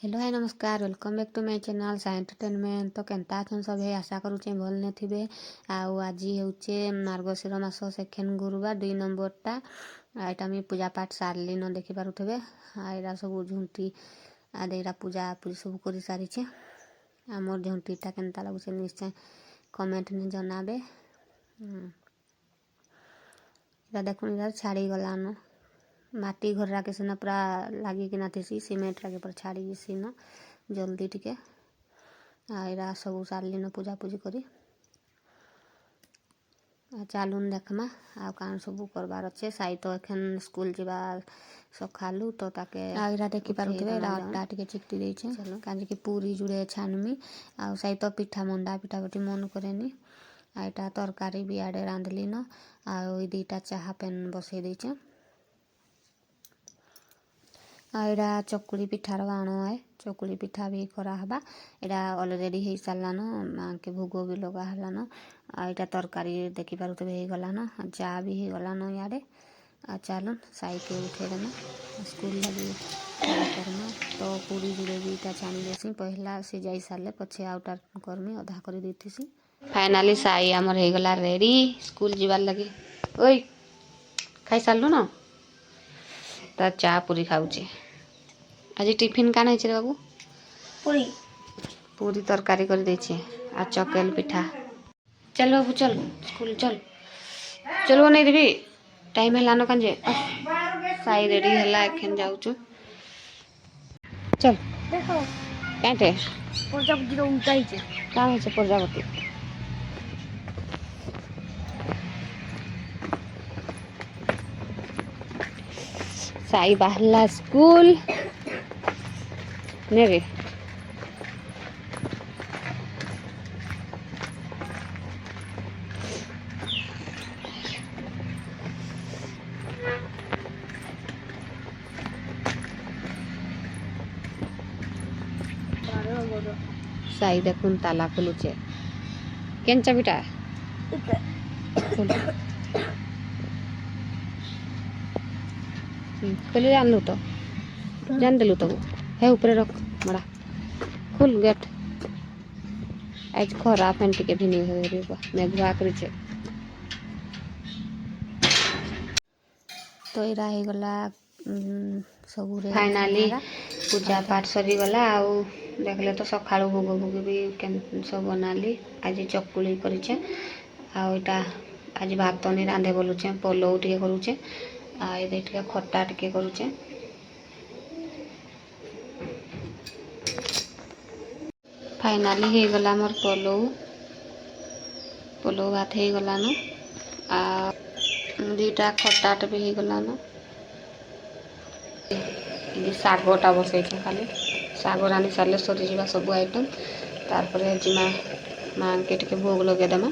Hello hi नमस्कार welcome back to my channel Sai entertainment. तो केनता अछन सभे आशा करूचे भल ने थिबे। आउ आज होचे मार्गशीर मास सेकेंड गुरुवार 2 नंबरटा। एटा मी पूजा पाठ सारली न देखि पारुथबे। एरा सब झुंटी आदेरा पूजा पूजी सब करि सारिचे। आमर झुंटीटा केनता लागुचे निश्चय कमेंट में जनाबे। एटा देखुन इधर छाड़ी गलानो माटी घर राके सिना पूरा लागी कि नाथेसी सीमेंट राके पर छाड़ी सिना जल्दी टिके आइरा सब सारली न पूजा पूजी करी चालून देखमा आ कान सब करबार अच्छे साई तो एखन स्कूल जीवा सखालू तो ताके आइरा देखि पारुथबे अट्टा टिके चिकटी देइछे काजे कि पूरी जुड़े छानमी आ साई तो पिठा मंडा पिठा बटी मन करेनी आइटा तरकारी भी आडे रांधली न आ ओई दीटा चाहा पेन बसई देइछे। एरा चकुली पिठार बाण है चकुली पिठा भी करा हबा एरा ऑलरेडी हो सारान माँ के भोग भी लगा हलान आइटा तरकारी देखि पारुथबे हो गलान चा भी हो गलान याडे आ चलन साई के उठे देना स्कूल लगी करमा तो पूरी जुड़े भी इटा छानी देसी पहला से जाई सारे पछे आउटा करमी अधा कर देतीसी। फाइनाली साई आमर हो गला रेडी स्कूल जीवार लगी। ओई खाई सारलु न तो चा पूरी खाऊचे। आज टिफिन कान है रे बाबू पूरी पूरी तरकारी कर देछे आ चकेल पिठा। चल बाबू चल स्कूल चल चलो नहीं देवी टाइम है लानो कांजे साई रेडी हला एखन जाउछु चल देखो काटे प्रजापति रो उल्टाई छे का है प्रजापति साई बाहला स्कूल ने रे साई देखुन ताला खुलुचे केंचा बेटा खोली जानलु तो जान देलु तो है ऊपर रख बड़ा खुल गेट आज खरा फैन टिके भी नहीं हो रे मेघवा करिछे तो एरा हो गला सब फाइनाली पूजा पाठ सरी गला आउ देखले तो सखाळु भोग भोग भी सब बनाली आज चकुली करिछे आ एटा आज भात नहीं रांधे बोलुछे पोलो टिके करूछे आ ए टिके खट्टा टिके करूछे। फाइनाली हो गला मोर पोलो पोलो भात हो गला न आ दीटा खट्टा भी हो गला न शागटा बसई खाली शाग रांधि सारे सरी जा सब आइटम तार जिमा माँ के टिके भोग लगे देमा।